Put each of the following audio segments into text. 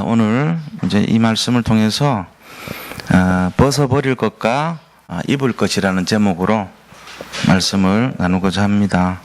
오늘 이제 이 말씀을 통해서 벗어버릴 것과 입을 것이라는 제목으로 말씀을 나누고자 합니다.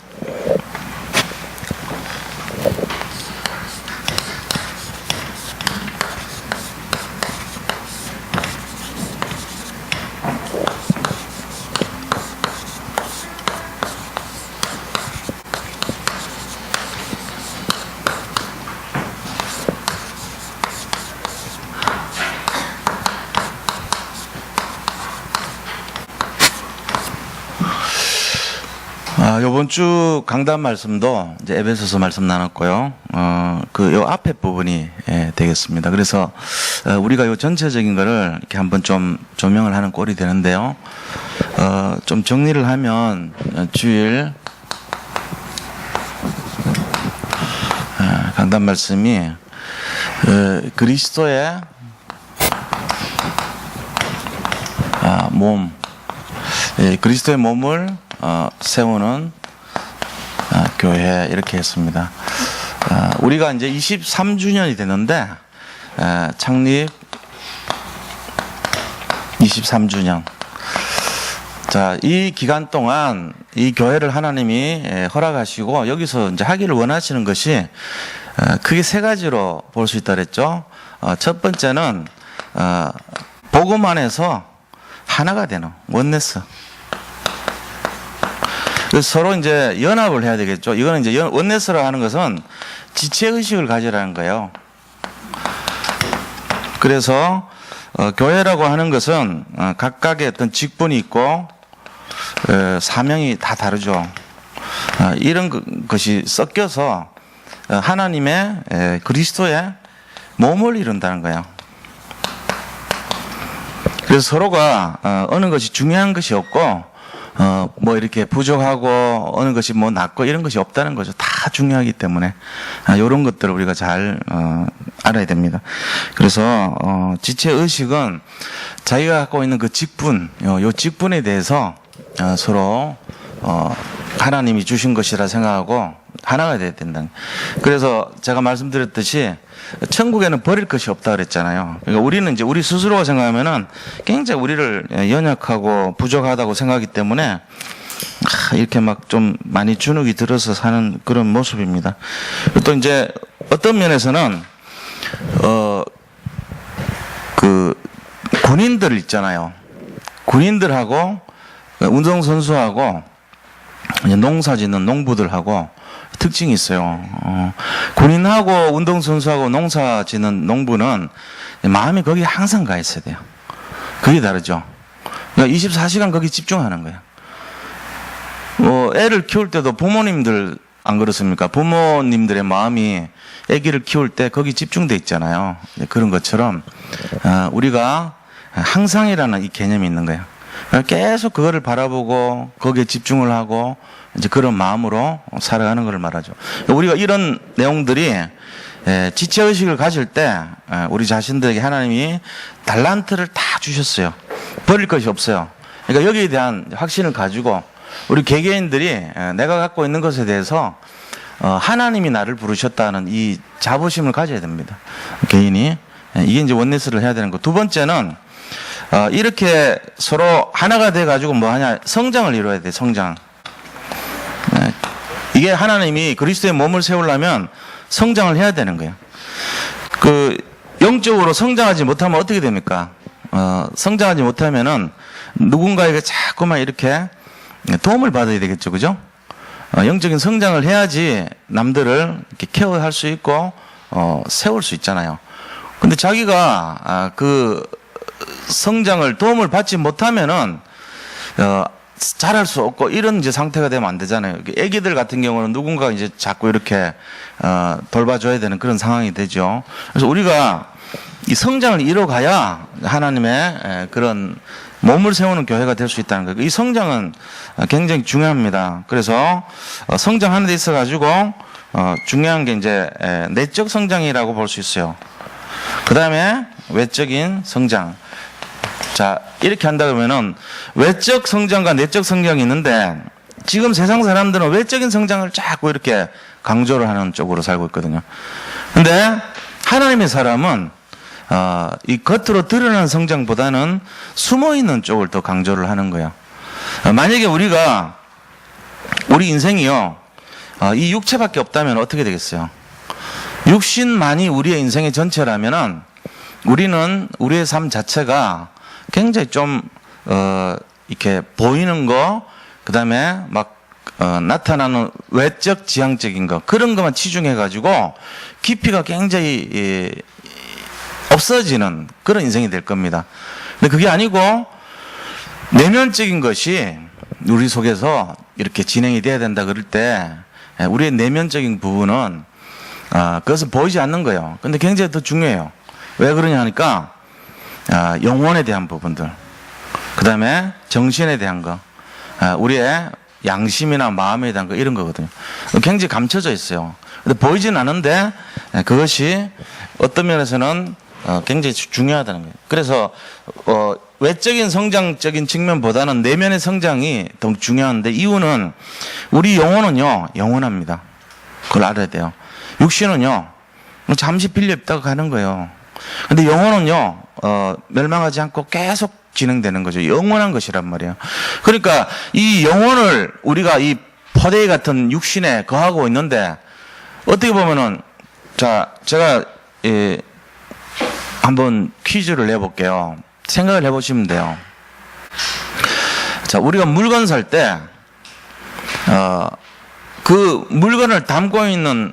요번 주 강단 말씀도 이제 에베소서 말씀 나눴고요. 요 앞에 부분이 되겠습니다. 그래서 우리가 요 전체적인 거를 이렇게 한번 좀 조명을 하는 꼴이 되는데요. 좀 정리를 하면 주일 강단 말씀이 그리스도의 몸, 그리스도의 몸을 세우는 교회 이렇게 했습니다. 우리가 이제 23주년이 됐는데 창립 23주년. 자, 이 기간 동안 이 교회를 하나님이 허락하시고 여기서 이제 하기를 원하시는 것이 크게 세 가지로 볼 수 있다 그랬죠. 첫 번째는 복음 안에서 하나가 되는 원네스. 그래서 서로 이제 연합을 해야 되겠죠. 이거는 이제 원네스라 하는 것은 지체의식을 가지라는 거예요. 그래서 교회라고 하는 것은 각각의 어떤 직분이 있고 사명이 다 다르죠. 이런 것이 섞여서 하나님의 그리스도의 몸을 이룬다는 거예요. 그래서 서로가 어느 것이 중요한 것이 없고 뭐 이렇게 부족하고 어느 것이 뭐 낫고 이런 것이 없다는 거죠. 다 중요하기 때문에 이런 것들을 우리가 잘 알아야 됩니다. 그래서 지체 의식은 자기가 갖고 있는 그 직분, 요 직분에 대해서 서로 하나님이 주신 것이라 생각하고 하나가 돼야 된다. 그래서 제가 말씀드렸듯이 천국에는 버릴 것이 없다 그랬잖아요. 그러니까 우리는 이제 우리 스스로가 생각하면은 굉장히 우리를 연약하고 부족하다고 생각하기 때문에 이렇게 막 좀 많이 주눅이 들어서 사는 그런 모습입니다. 또 이제 어떤 면에서는 그 군인들 있잖아요. 군인들하고 운동선수하고 농사 짓는 농부들하고 특징이 있어요. 군인하고 운동선수하고 농사 짓는 농부는 마음이 거기 항상 가 있어야 돼요. 그게 다르죠. 그러니까 24시간 거기 집중하는 거예요. 애를 키울 때도 부모님들 안 그렇습니까? 부모님들의 마음이 아기를 키울 때 거기 집중돼 있잖아요. 그런 것처럼 우리가 항상이라는 이 개념이 있는 거예요. 계속 그거를 바라보고 거기에 집중을 하고 이제 그런 마음으로 살아가는 것을 말하죠. 우리가 이런 내용들이 지체의식을 가질 때 우리 자신들에게 하나님이 달란트를 다 주셨어요. 버릴 것이 없어요. 그러니까 여기에 대한 확신을 가지고 우리 개개인들이 내가 갖고 있는 것에 대해서 하나님이 나를 부르셨다는 이 자부심을 가져야 됩니다. 개인이. 이게 이제 원네스를 해야 되는 거. 두 번째는 이렇게 서로 하나가 돼가지고 뭐 하냐, 성장을 이루어야 돼, 성장. 이게 하나님이 그리스도의 몸을 세우려면 성장을 해야 되는 거예요. 영적으로 성장하지 못하면 어떻게 됩니까? 성장하지 못하면은 누군가에게 자꾸만 이렇게 도움을 받아야 되겠죠, 그죠? 영적인 성장을 해야지 남들을 이렇게 케어할 수 있고, 세울 수 있잖아요. 근데 자기가, 성장을 도움을 받지 못하면은 잘할 수 없고 이런 이제 상태가 되면 안 되잖아요. 애기들 같은 경우는 누군가 이제 자꾸 이렇게 돌봐줘야 되는 그런 상황이 되죠. 그래서 우리가 이 성장을 이뤄가야 하나님의 그런 몸을 세우는 교회가 될 수 있다는 거예요. 이 성장은 굉장히 중요합니다. 그래서 성장하는 데 있어 가지고 중요한 게 이제 내적 성장이라고 볼 수 있어요. 그 다음에 외적인 성장. 자, 이렇게 한다 그러면은 외적 성장과 내적 성장이 있는데 지금 세상 사람들은 외적인 성장을 자꾸 이렇게 강조를 하는 쪽으로 살고 있거든요. 근데 하나님의 사람은 이 겉으로 드러나는 성장보다는 숨어 있는 쪽을 더 강조를 하는 거예요. 만약에 우리 인생이요, 이 육체밖에 없다면 어떻게 되겠어요? 육신만이 우리의 인생의 전체라면은 우리는 우리의 삶 자체가 굉장히 좀 이렇게 보이는 거, 그다음에 막 나타나는 외적 지향적인 거, 그런 것만 치중해 가지고 깊이가 굉장히 없어지는 그런 인생이 될 겁니다. 근데 그게 아니고 내면적인 것이 우리 속에서 이렇게 진행이 돼야 된다 그럴 때 우리의 내면적인 부분은 그것은 보이지 않는 거예요. 근데 굉장히 더 중요해요. 왜 그러냐 하니까 영혼에 대한 부분들, 그 다음에 정신에 대한 거, 우리의 양심이나 마음에 대한 거, 이런 거거든요. 굉장히 감춰져 있어요. 근데 보이진 않은데 그것이 어떤 면에서는 굉장히 중요하다는 거예요. 그래서 외적인 성장적인 측면보다는 내면의 성장이 더 중요한데, 이유는 우리 영혼은요 영원합니다. 그걸 알아야 돼요. 육신은요 잠시 빌려 입다가 가는 거예요. 근데 영혼은요 멸망하지 않고 계속 진행되는 거죠. 영원한 것이란 말이에요. 그러니까 이 영혼을 우리가 이 포대기 같은 육신에 거하고 있는데, 어떻게 보면은, 자, 제가 한번 퀴즈를 내볼게요. 생각을 해보시면 돼요. 자, 우리가 물건 살 때 그 물건을 담고 있는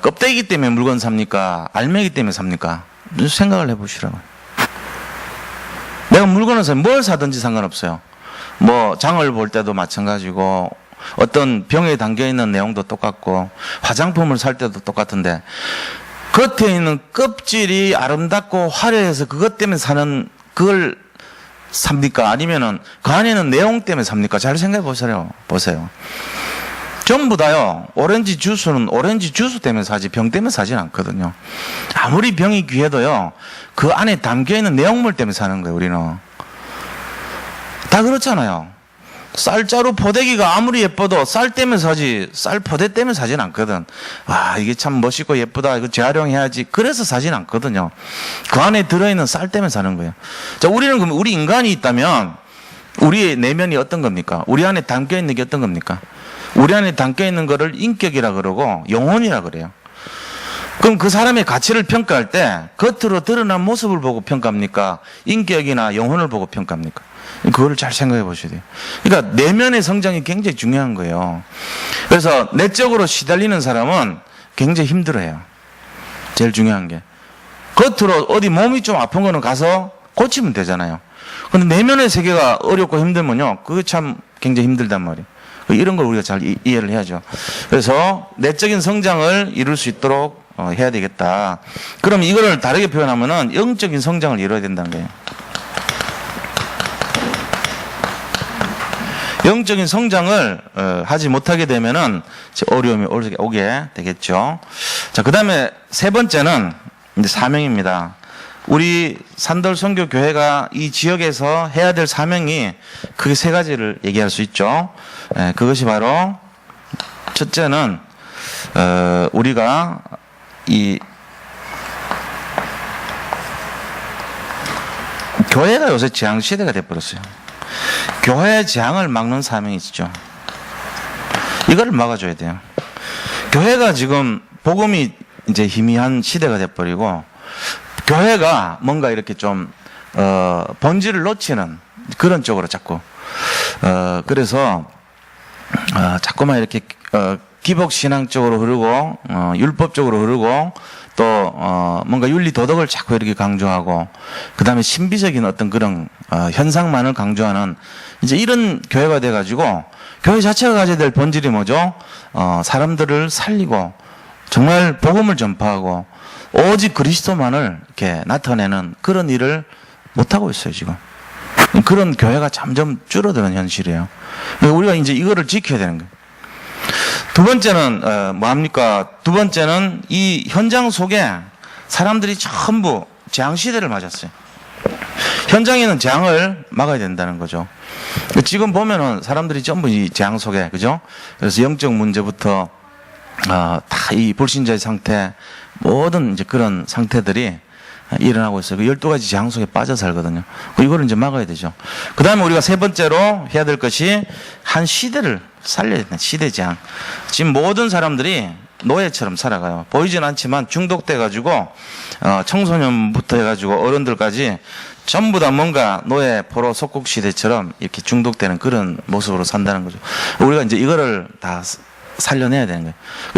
껍데기 때문에 물건 삽니까? 알맹이 때문에 삽니까? 생각을 해보시라고요. 내가 물건을 사면 뭘 사든지 상관없어요. 뭐 장을 볼 때도 마찬가지고, 어떤 병에 담겨있는 내용도 똑같고, 화장품을 살 때도 똑같은데, 겉에 있는 껍질이 아름답고 화려해서 그것 때문에 사는, 그걸 삽니까? 아니면은 그 안에는 내용 때문에 삽니까? 잘 생각해 보세요. 전부 다요, 오렌지 주스는 오렌지 주스 때문에 사지 병 때문에 사진 않거든요. 아무리 병이 귀해도요, 그 안에 담겨있는 내용물 때문에 사는 거예요. 우리는 다 그렇잖아요. 쌀자루 포대기가 아무리 예뻐도 쌀 때문에 사지, 쌀 포대 때문에 사진 않거든. 와, 이게 참 멋있고 예쁘다, 이거 재활용해야지, 그래서 사진 않거든요. 그 안에 들어있는 쌀 때문에 사는 거예요. 자, 우리는 그럼 우리 인간이 있다면 우리의 내면이 어떤 겁니까? 우리 안에 담겨있는 게 어떤 겁니까? 우리 안에 담겨있는 거를 인격이라 그러고 영혼이라 그래요. 그럼 그 사람의 가치를 평가할 때 겉으로 드러난 모습을 보고 평가합니까? 인격이나 영혼을 보고 평가합니까? 그거를 잘 생각해 보셔야 돼요. 그러니까 내면의 성장이 굉장히 중요한 거예요. 그래서 내적으로 시달리는 사람은 굉장히 힘들어해요. 제일 중요한 게. 겉으로 어디 몸이 좀 아픈 거는 가서 고치면 되잖아요. 근데 내면의 세계가 어렵고 힘들면요, 그게 참 굉장히 힘들단 말이에요. 이런 걸 우리가 잘 이해를 해야죠. 그래서 내적인 성장을 이룰 수 있도록 해야 되겠다. 그럼 이거를 다르게 표현하면은 영적인 성장을 이뤄야 된다는 거예요. 영적인 성장을 하지 못하게 되면은 어려움이 오게 되겠죠. 자, 그 다음에 세 번째는 이제 사명입니다. 우리 산돌 선교교회가 이 지역에서 해야 될 사명이 크게 세 가지를 얘기할 수 있죠. 그것이 바로, 첫째는 우리가 이 교회가 요새 재앙 시대가 돼버렸어요. 교회의 재앙을 막는 사명이 있죠. 이걸 막아줘야 돼요. 교회가 지금 복음이 이제 희미한 시대가 돼버리고, 교회가 뭔가 이렇게 좀 본질을 놓치는 그런 쪽으로 자꾸 그래서 자꾸만 이렇게 기복 신앙 쪽으로 흐르고 율법 쪽으로 흐르고, 또 뭔가 윤리 도덕을 자꾸 이렇게 강조하고, 그다음에 신비적인 어떤 그런 현상만을 강조하는 이제 이런 교회가 돼 가지고, 교회 자체가 가져야 될 본질이 뭐죠? 사람들을 살리고 정말 복음을 전파하고 오직 그리스도만을 이렇게 나타내는 그런 일을 못하고 있어요, 지금. 그런 교회가 점점 줄어드는 현실이에요. 우리가 이제 이거를 지켜야 되는 거예요. 두 번째는, 뭐합니까? 두 번째는 이 현장 속에 사람들이 전부 재앙시대를 맞았어요. 현장에는 재앙을 막아야 된다는 거죠. 지금 보면은 사람들이 전부 이 재앙 속에, 그죠? 그래서 영적 문제부터 다 이 불신자의 상태, 모든 이제 그런 상태들이 일어나고 있어요. 그 12가지 재앙 속에 빠져 살거든요. 이거를 이제 막아야 되죠. 그 다음에 우리가 세 번째로 해야 될 것이 한 시대를 살려야 된다. 시대 재앙. 지금 모든 사람들이 노예처럼 살아가요. 보이진 않지만 중독돼가지고, 청소년부터 해가지고 어른들까지 전부 다 뭔가 노예 포로 속국 시대처럼 이렇게 중독되는 그런 모습으로 산다는 거죠. 우리가 이제 이거를 다 살려내야 되는 거예요.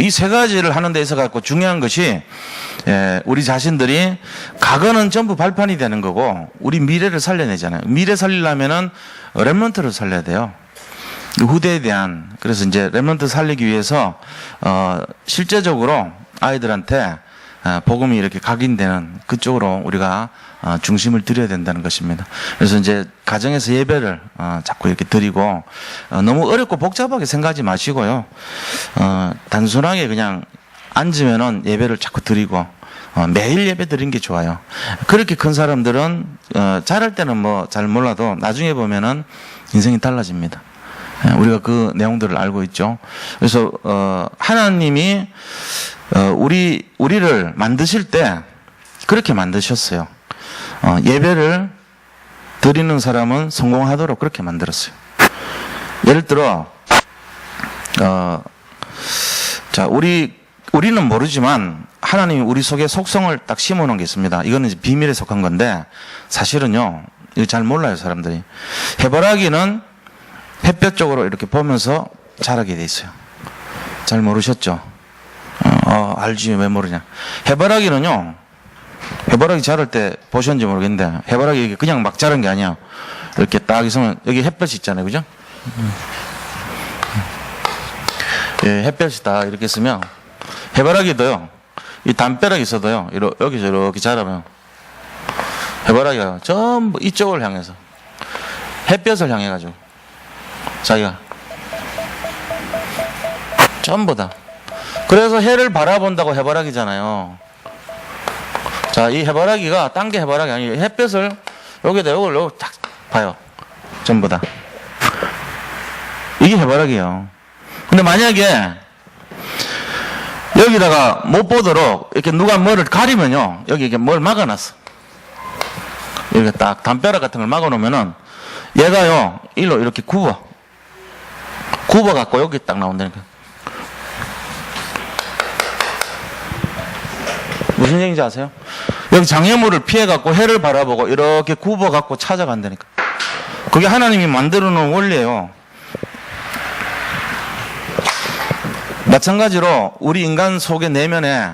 이 세 가지를 하는 데 있어 갖고 중요한 것이, 우리 자신들이 과거는 전부 발판이 되는 거고 우리 미래를 살려내잖아요. 미래 살리려면은 렘넌트를 살려야 돼요. 후대에 대한. 그래서 이제 렘넌트 살리기 위해서 실제적으로 아이들한테 복음이 이렇게 각인되는 그쪽으로 우리가 중심을 드려야 된다는 것입니다. 그래서 이제 가정에서 예배를 자꾸 이렇게 드리고, 너무 어렵고 복잡하게 생각하지 마시고요. 단순하게 그냥 앉으면은 예배를 자꾸 드리고, 매일 예배 드리는 게 좋아요. 그렇게 큰 사람들은 잘할 때는 뭐 잘 몰라도 나중에 보면은 인생이 달라집니다. 우리가 그 내용들을 알고 있죠. 그래서 하나님이 우리를 만드실 때 그렇게 만드셨어요. 예배를 드리는 사람은 성공하도록 그렇게 만들었어요. 예를 들어, 자, 우리는 모르지만 하나님이 우리 속에 속성을 딱 심어 놓은 게 있습니다. 이거는 이제 비밀에 속한 건데, 사실은요, 이거 잘 몰라요, 사람들이. 해바라기는 햇볕 쪽으로 이렇게 보면서 자라게 돼 있어요. 잘 모르셨죠? 알지, 왜 모르냐. 해바라기는요, 해바라기 자랄 때 보셨는지 모르겠는데, 해바라기 그냥 막 자란 게 아니야. 이렇게 딱 있으면, 여기 햇볕이 있잖아요, 그죠? 예, 햇볕이 딱 이렇게 있으면, 해바라기도요, 이 담벼락이 있어도요, 여기서 이렇게 자라면, 해바라기가 전부 이쪽을 향해서, 햇볕을 향해가지고, 자기가, 전부 다. 그래서 해를 바라본다고 해바라기잖아요. 자, 이 해바라기가 딴 게 해바라기 아니에요. 햇볕을 여기다 요걸 딱 봐요. 전부 다. 이게 해바라기예요. 근데 만약에 여기다가 못 보도록 이렇게 누가 뭐를 가리면요. 여기 이렇게 뭘 막아놨어. 이렇게 딱 담벼락 같은 걸 막아놓으면은 얘가요. 일로 이렇게 굽어갖고 여기 딱 나온다니까. 무슨 얘기인지 아세요? 여기 장애물을 피해갖고 해를 바라보고 이렇게 굽어갖고 찾아간다니까. 그게 하나님이 만들어 놓은 원리예요. 마찬가지로 우리 인간 속의 내면에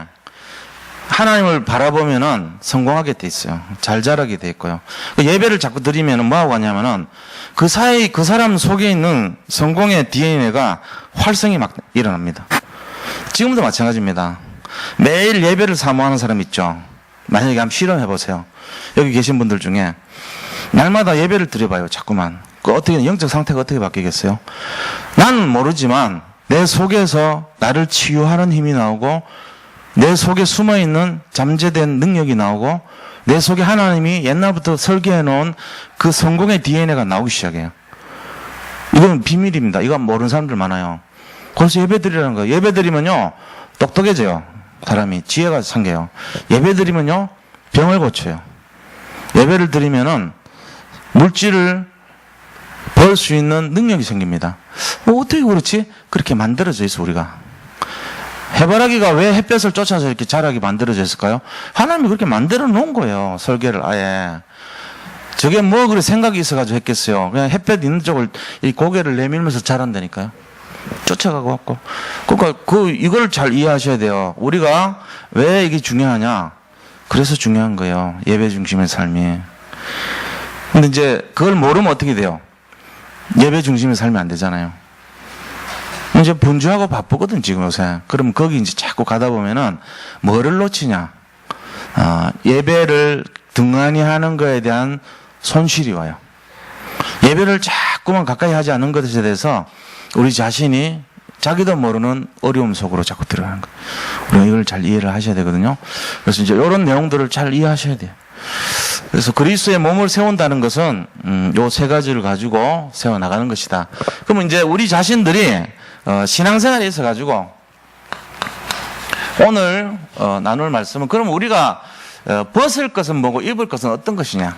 하나님을 바라보면은 성공하게 돼 있어요. 잘 자라게 돼 있고요. 예배를 자꾸 드리면은 뭐하고 하냐면은 그 사이 그 사람 속에 있는 성공의 DNA가 활성이 막 일어납니다. 지금도 마찬가지입니다. 매일 예배를 사모하는 사람 있죠. 만약에 한번 실험해 보세요. 여기 계신 분들 중에 날마다 예배를 드려봐요. 자꾸만. 그 어떻게 영적 상태가 어떻게 바뀌겠어요? 나는 모르지만 내 속에서 나를 치유하는 힘이 나오고 내 속에 숨어있는 잠재된 능력이 나오고 내 속에 하나님이 옛날부터 설계해 놓은 그 성공의 DNA가 나오기 시작해요. 이건 비밀입니다. 이거 모르는 사람들 많아요. 그래서 예배 드리라는 거예요. 예배 드리면요 똑똑해져요. 사람이 지혜가 생겨요. 예배 드리면요 병을 고쳐요. 예배를 드리면은 물질을 벌 수 있는 능력이 생깁니다. 어떻게 그렇지? 그렇게 만들어져 있어 우리가. 해바라기가 왜 햇볕을 쫓아서 이렇게 자라게 만들어져 있을까요? 하나님이 그렇게 만들어 놓은 거예요. 설계를 아예. 저게 뭐 그래 생각이 있어가지고 했겠어요. 그냥 햇볕 있는 쪽을 이 고개를 내밀면서 자란다니까요. 쫓아가고 왔고. 그러니까 이걸 잘 이해하셔야 돼요. 우리가 왜 이게 중요하냐? 그래서 중요한 거예요. 예배 중심의 삶이. 근데 이제 그걸 모르면 어떻게 돼요? 예배 중심의 삶이 안 되잖아요. 이제 분주하고 바쁘거든 지금 요새. 그럼 거기 이제 자꾸 가다 보면은 뭐를 놓치냐? 예배를 등한히 하는 거에 대한 손실이 와요. 예배를 자꾸만 가까이 하지 않는 것에 대해서 우리 자신이 자기도 모르는 어려움 속으로 자꾸 들어가는 거예요. 우리가 이걸 잘 이해를 하셔야 되거든요. 그래서 이제 이런 내용들을 잘 이해하셔야 돼요. 그래서 그리스도의 몸을 세운다는 것은 요 세 가지를 가지고 세워 나가는 것이다. 그러면 이제 우리 자신들이 신앙생활에 있어 가지고 오늘 나눌 말씀은 그럼 우리가 벗을 것은 뭐고 입을 것은 어떤 것이냐.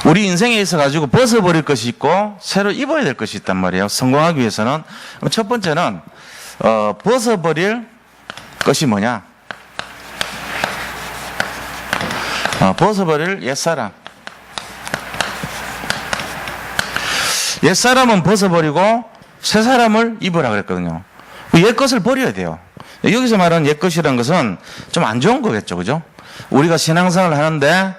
우리 인생에 있어 가지고 벗어버릴 것이 있고 새로 입어야 될 것이 있단 말이에요. 성공하기 위해서는. 첫 번째는 벗어버릴 것이 뭐냐. 벗어버릴 옛사람. 옛사람은 벗어버리고 새사람을 입으라 그랬거든요. 옛 것을 버려야 돼요. 여기서 말하는 옛 것이라는 것은 좀 안 좋은 거겠죠. 그죠? 우리가 신앙생활을 하는데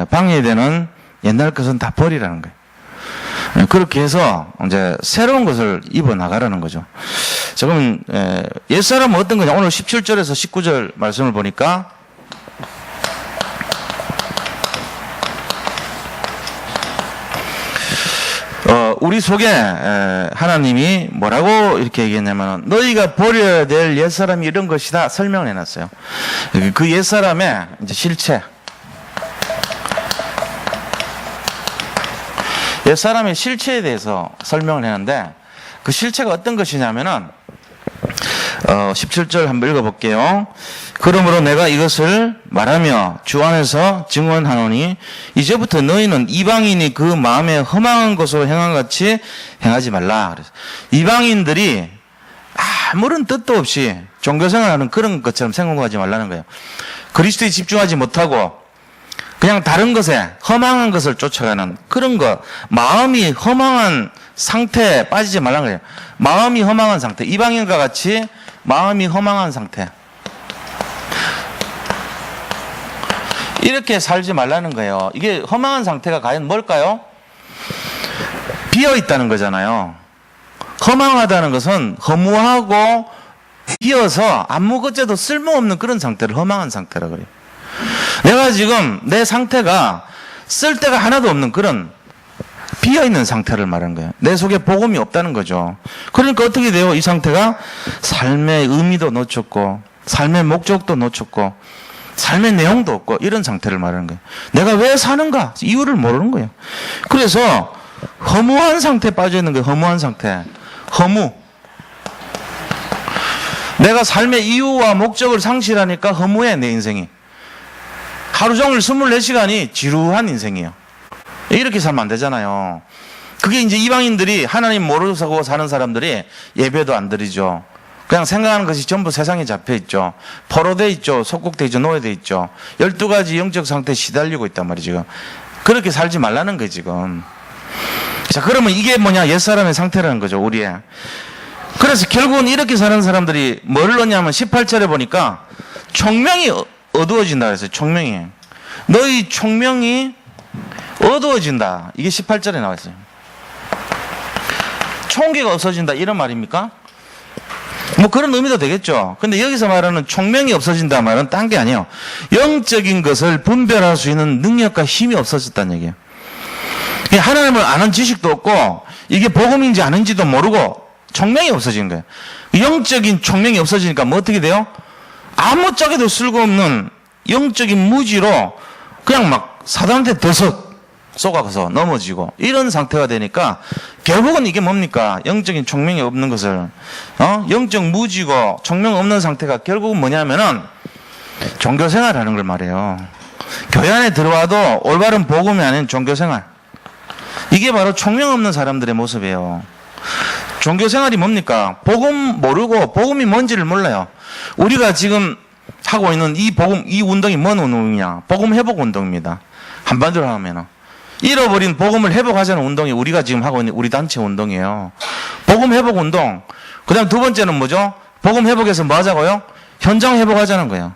방해되는 옛날 것은 다 버리라는 거예요. 그렇게 해서 이제 새로운 것을 입어 나가라는 거죠. 자, 그럼 옛사람은 어떤 거냐? 오늘 17절에서 19절 말씀을 보니까 우리 속에 하나님이 뭐라고 이렇게 얘기했냐면 너희가 버려야 될 옛사람이 이런 것이다 설명을 해놨어요. 그 옛사람의 이제 실체, 옛사람의 실체에 대해서 설명을 했는데 그 실체가 어떤 것이냐면은 17절 한번 읽어볼게요. 그러므로 내가 이것을 말하며 주 안에서 증언하노니 이제부터 너희는 이방인이 그 마음에 허망한 것으로 행한 같이 행하지 말라. 그래서 이방인들이 아무런 뜻도 없이 종교생활하는 그런 것처럼 생각하지 말라는 거예요. 그리스도에 집중하지 못하고 그냥 다른 것에 허망한 것을 쫓아가는 그런 거, 마음이 허망한 상태에 빠지지 말라는 거예요. 마음이 허망한 상태, 이방인과 같이 마음이 허망한 상태, 이렇게 살지 말라는 거예요. 이게 허망한 상태가 과연 뭘까요? 비어 있다는 거잖아요. 허망하다는 것은 허무하고 비어서 아무것도 쓸모없는 그런 상태를 허망한 상태라 그래요. 내가 지금 내 상태가 쓸데가 하나도 없는 그런 비어있는 상태를 말하는 거예요. 내 속에 복음이 없다는 거죠. 그러니까 어떻게 돼요? 이 상태가 삶의 의미도 놓쳤고 삶의 목적도 놓쳤고 삶의 내용도 없고 이런 상태를 말하는 거예요. 내가 왜 사는가? 이유를 모르는 거예요. 그래서 허무한 상태에 빠져 있는 거예요. 허무한 상태. 허무. 내가 삶의 이유와 목적을 상실하니까 허무해, 내 인생이. 하루 종일 24시간이 지루한 인생이에요. 이렇게 살면 안 되잖아요. 그게 이제 이방인들이 하나님 모르고 사는 사람들이 예배도 안 드리죠. 그냥 생각하는 것이 전부 세상에 잡혀 있죠. 포로돼 있죠. 속국돼 있죠. 노예돼 있죠. 12가지 영적 상태에 시달리고 있단 말이에요, 지금. 그렇게 살지 말라는 거예요, 지금. 자, 그러면 이게 뭐냐? 옛사람의 상태라는 거죠, 우리의. 그래서 결국은 이렇게 사는 사람들이 뭘 넣냐면 18절에 보니까 총명이 어두워진다 그랬어요. 총명이. 너희 총명이 어두워진다. 이게 18절에 나와 있어요. 총기가 없어진다 이런 말입니까? 뭐 그런 의미도 되겠죠. 근데 여기서 말하는 총명이 없어진다 말은 딴 게 아니에요. 영적인 것을 분별할 수 있는 능력과 힘이 없어졌다는 얘기예요. 하나님을 아는 지식도 없고 이게 복음인지 아닌지도 모르고 총명이 없어지는 거예요. 영적인 총명이 없어지니까 뭐 어떻게 돼요? 아무 짝에도 쓸모없는 영적인 무지로 그냥 막 사단한테 더석 쏘가서 넘어지고 이런 상태가 되니까 결국은 이게 뭡니까? 영적인 총명이 없는 것을 영적 무지고 총명 없는 상태가 결국은 뭐냐면은 종교생활하는 걸 말해요. 교회 안에 들어와도 올바른 복음이 아닌 종교생활. 이게 바로 총명 없는 사람들의 모습이에요. 종교생활이 뭡니까? 복음 모르고 복음이 뭔지를 몰라요. 우리가 지금 하고 있는 이 복음, 이 운동이 뭔 운동이냐? 복음 회복 운동입니다. 한마디로 하면은. 잃어버린 복음을 회복하자는 운동이 우리가 지금 하고 있는 우리 단체 운동이에요. 복음 회복 운동. 그 다음 두 번째는 뭐죠? 복음 회복해서 뭐 하자고요? 현장 회복하자는 거예요.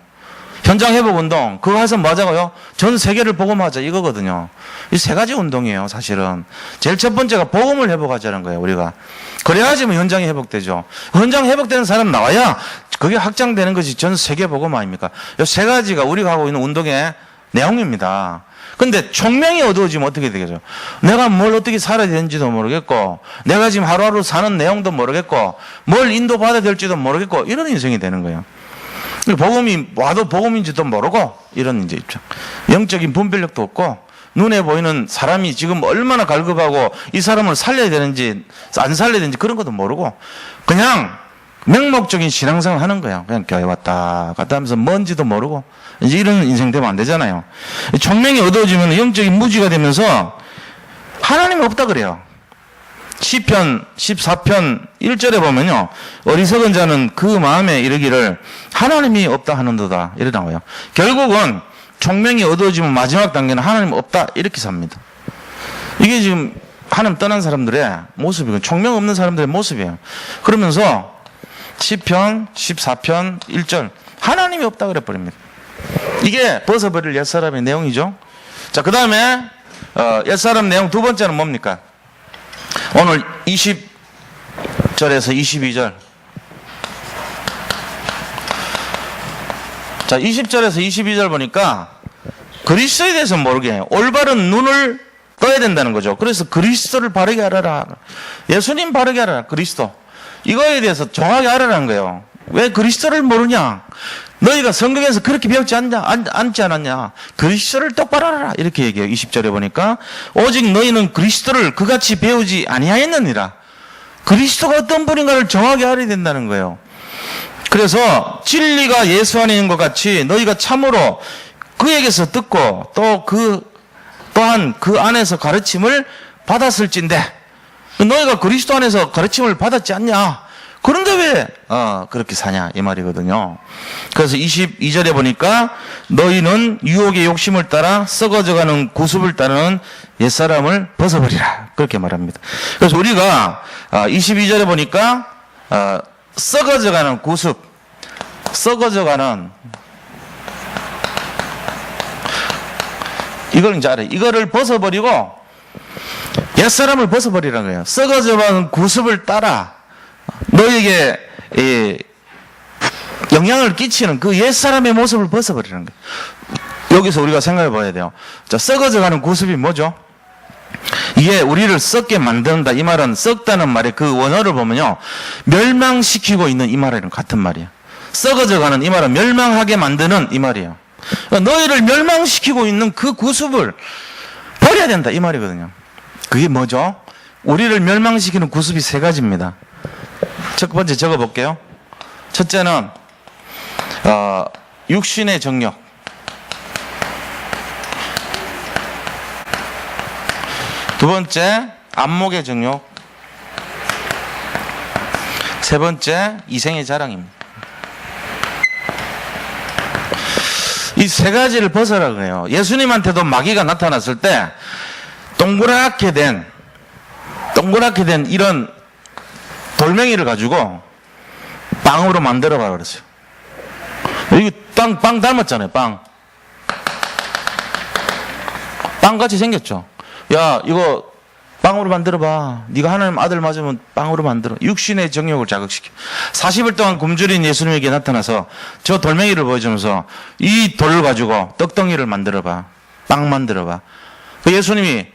현장 회복 운동. 그거 해서 뭐 하자고요? 전 세계를 복음하자 이거거든요. 이 세 가지 운동이에요, 사실은. 제일 첫 번째가 복음을 회복하자는 거예요, 우리가. 그래야지 뭐 현장이 회복되죠. 현장 회복되는 사람 나와야 그게 확장되는 것이 전 세계 복음 아닙니까? 이 세 가지가 우리가 하고 있는 운동의 내용입니다. 근데 총명이 어두워지면 어떻게 되겠죠? 내가 뭘 어떻게 살아야 되는지도 모르겠고, 내가 지금 하루하루 사는 내용도 모르겠고, 뭘 인도받아야 될지도 모르겠고, 이런 인생이 되는 거예요. 복음이 와도 복음인지도 모르고, 이런 이제 입장. 영적인 분별력도 없고, 눈에 보이는 사람이 지금 얼마나 갈급하고, 이 사람을 살려야 되는지, 안 살려야 되는지 그런 것도 모르고, 그냥 맹목적인 신앙생활 하는 거야. 그냥 교회 왔다 갔다 하면서 뭔지도 모르고 이제 이런 인생 되면 안 되잖아요. 총명이 어두워지면 영적인 무지가 되면서 하나님이 없다 그래요. 시편 14편 1절에 보면요. 어리석은 자는 그 마음에 이르기를 하나님이 없다 하는도다. 이래 나와요. 결국은 총명이 어두워지면 마지막 단계는 하나님 없다. 이렇게 삽니다. 이게 지금 하나님 떠난 사람들의 모습이고 총명 없는 사람들의 모습이에요. 그러면서 시편 14편 1절 하나님이 없다 그래 버립니다. 이게 벗어버릴 옛사람의 내용이죠. 자, 그 다음에 옛사람 내용 두 번째는 뭡니까? 오늘 20절에서 22절. 자, 20절에서 22절 보니까 그리스도에 대해서 모르게 해요. 올바른 눈을 떠야 된다는 거죠. 그래서 그리스도를 바르게 알아라. 예수님 바르게 알아라. 그리스도. 이거에 대해서 정확히 알아라는 거예요. 왜 그리스도를 모르냐? 너희가 성경에서 그렇게 배웠지 않지 않았냐? 그리스도를 똑바로 알아라. 이렇게 얘기해요. 20절에 보니까 오직 너희는 그리스도를 그같이 배우지 아니하였느니라. 그리스도가 어떤 분인가를 정확히 알아야 된다는 거예요. 그래서 진리가 예수 안에 있는 것 같이 너희가 참으로 그에게서 듣고 또한 그 안에서 가르침을 받았을진데 너희가 그리스도 안에서 가르침을 받았지 않냐? 그런데 왜 그렇게 사냐? 이 말이거든요. 그래서 22절에 보니까 너희는 유혹의 욕심을 따라 썩어져가는 구습을 따르는 옛사람을 벗어버리라. 그렇게 말합니다. 그래서 우리가 22절에 보니까 썩어져가는 구습, 썩어져가는 이걸 이제 알아요. 이거를 벗어버리고 옛사람을 벗어버리라는 거예요. 썩어져가는 구습을 따라 너에게 영향을 끼치는 그 옛사람의 모습을 벗어버리는 거예요. 여기서 우리가 생각해 봐야 돼요. 자, 썩어져가는 구습이 뭐죠? 이게 우리를 썩게 만든다. 이 말은 썩다는 말의 그 원어를 보면요. 멸망시키고 있는 이 말이랑 같은 말이에요. 썩어져가는 이 말은 멸망하게 만드는 이 말이에요. 그러니까 너희를 멸망시키고 있는 그 구습을 버려야 된다. 이 말이거든요. 그게 뭐죠? 우리를 멸망시키는 구습이 세 가지입니다. 첫 번째 적어볼게요. 첫째는 육신의 정욕. 두 번째 안목의 정욕. 세 번째 이생의 자랑입니다. 이 세 가지를 벗어라 그래요. 예수님한테도 마귀가 나타났을 때 동그랗게 된 이런 돌멩이를 가지고 빵으로 만들어봐 그랬어요. 이거 빵 닮았잖아요. 빵같이 생겼죠. 야, 이거 빵으로 만들어봐. 네가 하나님 아들 맞으면 빵으로 만들어. 육신의 정욕을 자극시켜. 40일 동안 굶주린 예수님에게 나타나서 저 돌멩이를 보여주면서 이 돌을 가지고 떡덩이를 만들어봐. 빵 만들어봐. 그 예수님이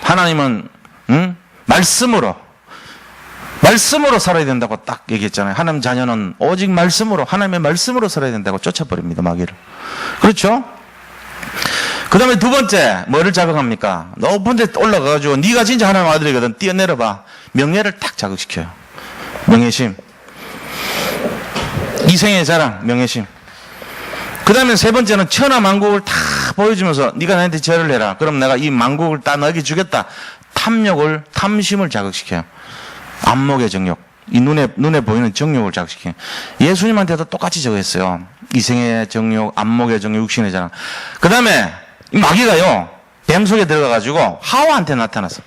하나님은 말씀으로 살아야 된다고 딱 얘기했잖아요. 하나님 자녀는 오직 말씀으로, 하나님의 말씀으로 살아야 된다고 쫓아버립니다. 마귀를. 그렇죠? 그 다음에 두 번째 뭐를 자극합니까? 높은 데 올라가가지고 네가 진짜 하나님 아들이거든 뛰어내려봐. 명예를 탁 자극시켜요. 명예심. 이생의 자랑, 명예심. 그 다음에 세 번째는 천하만국을 다 보여주면서 네가 나한테 절을 해라. 그럼 내가 이 만국을 다 너에게 주겠다. 탐심을 자극시켜요. 안목의 정욕. 이 눈에 보이는 정욕을 자극시켜요. 예수님한테도 똑같이 저거 했어요. 이생의 정욕, 안목의 정욕, 육신의 자랑. 그 다음에 마귀가요, 뱀 속에 들어가가지고 하와한테 나타났어.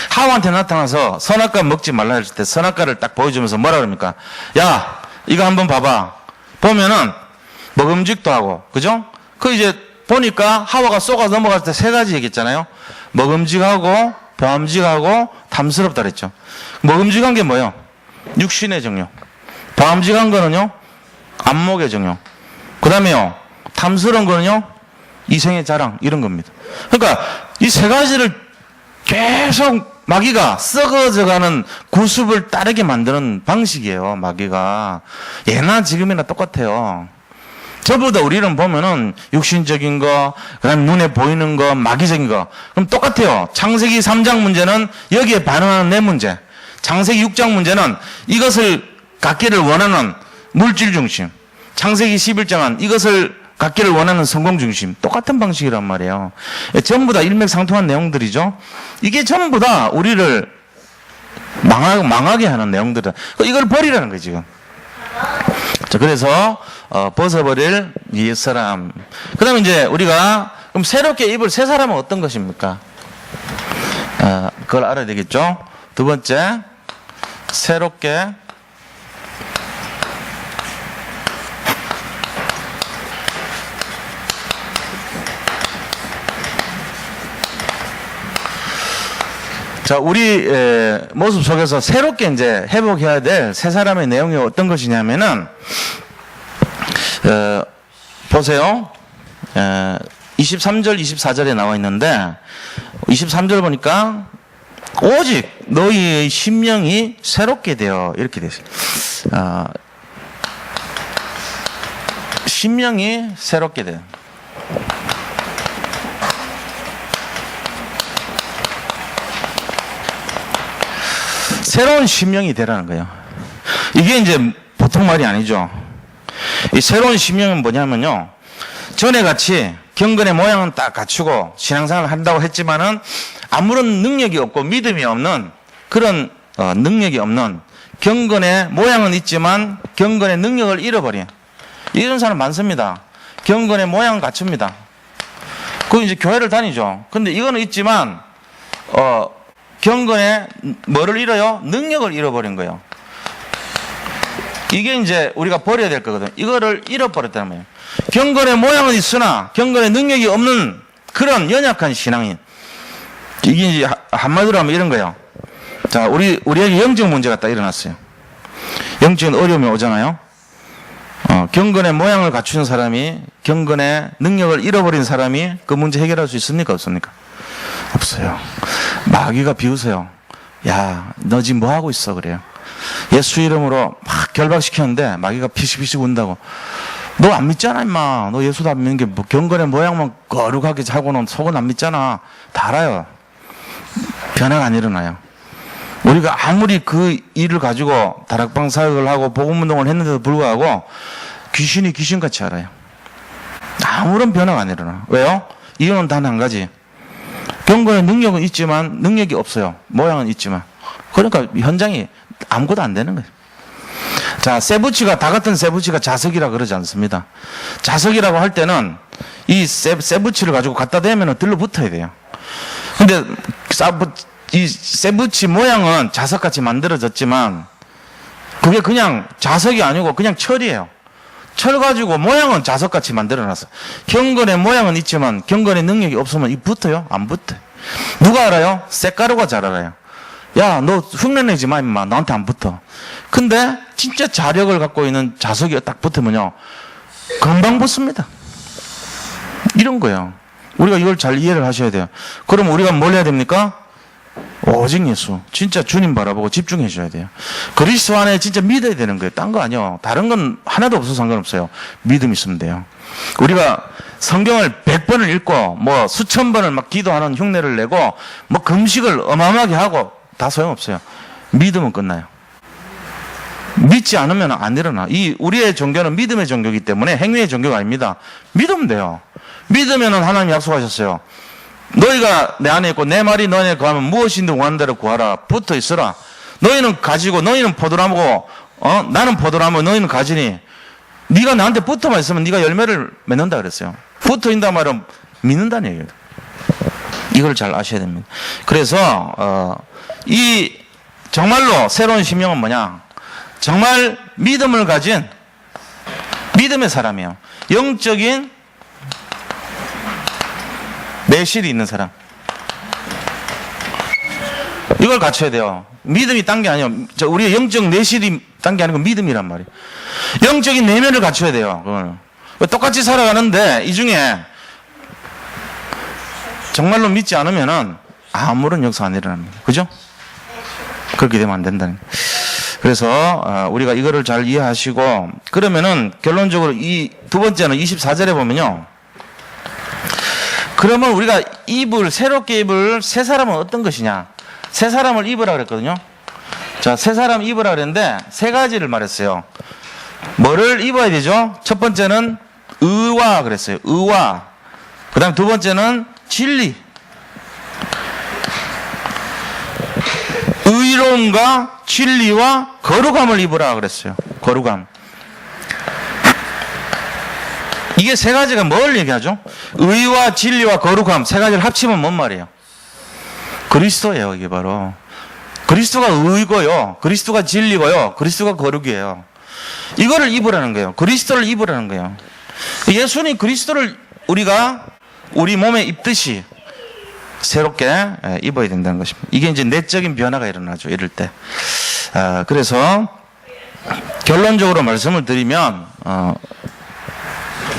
하와한테 나타나서 선악과 먹지 말라 했을 때 선악과를 딱 보여주면서 뭐라 그럽니까? 야, 이거 한번 봐봐. 보면은 먹음직도 하고, 그죠? 그 이제 보니까 하와가 쏘가 넘어갈 때 세 가지 얘기했잖아요. 먹음직하고, 범직하고, 탐스럽다 그랬죠. 먹음직한 게 뭐예요? 육신의 정욕. 범직한 거는요, 안목의 정욕. 그 다음에요, 탐스러운 거는요, 이생의 자랑, 이런 겁니다. 그러니까 이 세 가지를 계속 마귀가 썩어져가는 구습을 따르게 만드는 방식이에요. 마귀가 예나 지금이나 똑같아요. 저보다 우리는 보면은 육신적인 거, 그다음 눈에 보이는 거, 마귀적인 거, 그럼 똑같아요. 창세기 3장 문제는 여기에 반응하는 내 문제, 창세기 6장 문제는 이것을 갖기를 원하는 물질 중심. 창세기 11장은 이것을 갖기를 원하는 성공 중심. 똑같은 방식이란 말이에요. 전부 다 일맥상통한 내용들이죠. 이게 전부 다 우리를 망하게 하는 내용들이다. 이걸 버리라는 거예요, 지금. 자, 그래서 벗어버릴 옛사람. 그 다음에 이제 우리가 그럼 새롭게 입을 새 사람은 어떤 것입니까? 그걸 알아야 되겠죠. 두 번째, 새롭게 자, 우리 모습 속에서 새롭게 이제 회복해야 될 새 사람의 내용이 어떤 것이냐면은 보세요. 23절, 24절에 나와 있는데 23절 보니까 오직 너희의 심령이 새롭게 되어 이렇게 되어 있어요. 심령이 새롭게 돼요. 새로운 심령이 되라는 거예요. 이게 이제 보통 말이 아니죠. 이 새로운 심령은 뭐냐면요. 전에 같이 경건의 모양은 딱 갖추고 신앙생활을 한다고 했지만은 아무런 능력이 없고 믿음이 없는 그런 능력이 없는 경건의 모양은 있지만 경건의 능력을 잃어버린 이런 사람 많습니다. 경건의 모양은 갖춥니다. 그 이제 교회를 다니죠. 근데 이거는 있지만 경건에 뭐를 잃어요? 능력을 잃어버린 거예요. 이게 이제 우리가 버려야 될 거거든요. 이거를 잃어버렸다는 거예요. 경건의 모양은 있으나 경건의 능력이 없는 그런 연약한 신앙인. 이게 이제 한마디로 하면 이런 거예요. 자, 우리에게 영적 문제가 딱 일어났어요. 영적인 어려움이 오잖아요. 경건의 모양을 갖추는 사람이 경건의 능력을 잃어버린 사람이 그 문제 해결할 수 있습니까? 없습니까? 없어요. 마귀가 비웃어요. 야, 너 지금 뭐 하고 있어? 그래요. 예수 이름으로 막 결박시켰는데 마귀가 피식피식 운다고. 너 안 믿잖아, 임마. 너 예수도 안 믿는 게 뭐 경건의 모양만 거룩하게 하고는 속은 안 믿잖아. 다 알아요. 변화가 안 일어나요. 우리가 아무리 그 일을 가지고 다락방 사역을 하고 복음운동을 했는데도 불구하고 귀신이 귀신같이 알아요. 아무런 변화가 안 일어나. 왜요? 이유는 단 한 가지. 경건의 능력은 있지만 능력이 없어요. 모양은 있지만. 그러니까 현장이 아무것도 안 되는 거예요. 자, 세부치가 다 같은 세부치가 자석이라 그러지 않습니다. 자석이라고 할 때는 이 세부치를 가지고 갖다 대면 들러붙어야 돼요. 근데 이 세부치 모양은 자석같이 만들어졌지만 그게 그냥 자석이 아니고 그냥 철이에요. 철 가지고 모양은 자석같이 만들어놨어. 경건의 모양은 있지만 경건의 능력이 없으면 이 붙어요? 안 붙어요. 누가 알아요? 쇳가루가 잘 알아요. 야, 너 흉내내지 마, 임마. 나한테 안 붙어. 근데 진짜 자력을 갖고 있는 자석이 딱 붙으면요. 금방 붙습니다. 이런 거예요. 우리가 이걸 잘 이해를 하셔야 돼요. 그럼 우리가 뭘 해야 됩니까? 오직 예수. 진짜 주님 바라보고 집중해 줘야 돼요. 그리스도 안에 진짜 믿어야 되는 거예요. 딴 거 아니요. 다른 건 하나도 없어서 상관없어요. 믿음 있으면 돼요. 우리가 성경을 100번을 읽고 뭐 수천 번을 막 기도하는 흉내를 내고 뭐 금식을 어마어마하게 하고 다 소용없어요. 믿음은 끝나요. 믿지 않으면 안 일어나. 우리의 종교는 믿음의 종교이기 때문에 행위의 종교가 아닙니다. 믿으면 돼요. 믿으면은 하나님이 약속하셨어요. 너희가 내 안에 있고 내 말이 너희 안에 거하면 무엇이든 원하는 대로 구하라. 붙어 있어라. 너희는 가지고 너희는 포도나무고 나는 포도나무 너희는 가지니 네가 나한테 붙어만 있으면 네가 열매를 맺는다 그랬어요. 붙어 있단 말은 믿는다는 얘기예요. 이걸 잘 아셔야 됩니다. 그래서 이 정말로 새로운 심령은 뭐냐? 정말 믿음을 가진 믿음의 사람이에요. 영적인 내실이 있는 사람. 이걸 갖춰야 돼요. 믿음이 딴 게 아니에요. 우리의 영적 내실이 딴 게 아니고 믿음이란 말이에요. 영적인 내면을 갖춰야 돼요. 그걸. 똑같이 살아가는데 이 중에 정말로 믿지 않으면은 아무런 역사 안 일어납니다. 그죠? 그렇게 되면 안 된다는 거예요. 그래서 우리가 이거를 잘 이해하시고 그러면은 결론적으로 이 두 번째는 24절에 보면요. 그러면 우리가 새롭게 입을 새 사람은 어떤 것이냐? 새 사람을 입으라 그랬거든요. 자, 새 사람 입으라 그랬는데 세 가지를 말했어요. 뭐를 입어야 되죠? 첫 번째는 의와 그랬어요. 의와. 그 다음 두 번째는 진리. 의로움과 진리와 거룩함을 입으라 그랬어요. 거룩함. 이게 세 가지가 뭘 얘기하죠? 의와 진리와 거룩함 세 가지를 합치면 뭔 말이에요? 그리스도예요. 이게 바로 그리스도가 의고요, 그리스도가 진리고요, 그리스도가 거룩이에요. 이거를 입으라는 거예요. 그리스도를 입으라는 거예요. 예수님 그리스도를 우리가 우리 몸에 입듯이 새롭게 입어야 된다는 것입니다. 이게 이제 내적인 변화가 일어나죠. 이럴 때. 그래서 결론적으로 말씀을 드리면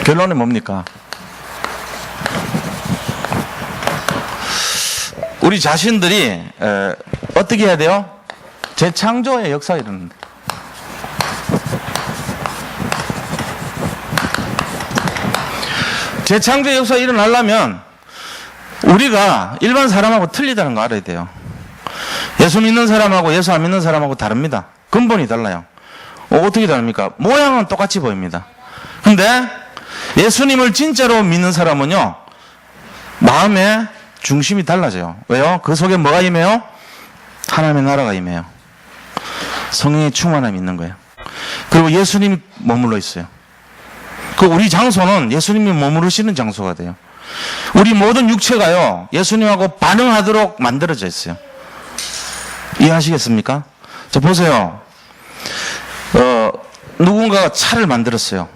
결론은 뭡니까? 우리 자신들이 어떻게 해야 돼요? 재창조의 역사가 일어납니다. 재창조의 역사가 일어나려면 우리가 일반 사람하고 틀리다는 거 알아야 돼요. 예수 믿는 사람하고 예수 안 믿는 사람하고 다릅니다. 근본이 달라요. 어떻게 다릅니까? 모양은 똑같이 보입니다. 근데 예수님을 진짜로 믿는 사람은요, 마음의 중심이 달라져요. 왜요? 그 속에 뭐가 임해요? 하나님의 나라가 임해요. 성령의 충만함이 있는 거예요. 그리고 예수님이 머물러 있어요. 그 우리 장소는 예수님이 머무르시는 장소가 돼요. 우리 모든 육체가요, 예수님하고 반응하도록 만들어져 있어요. 이해하시겠습니까? 자, 보세요. 누군가가 차를 만들었어요.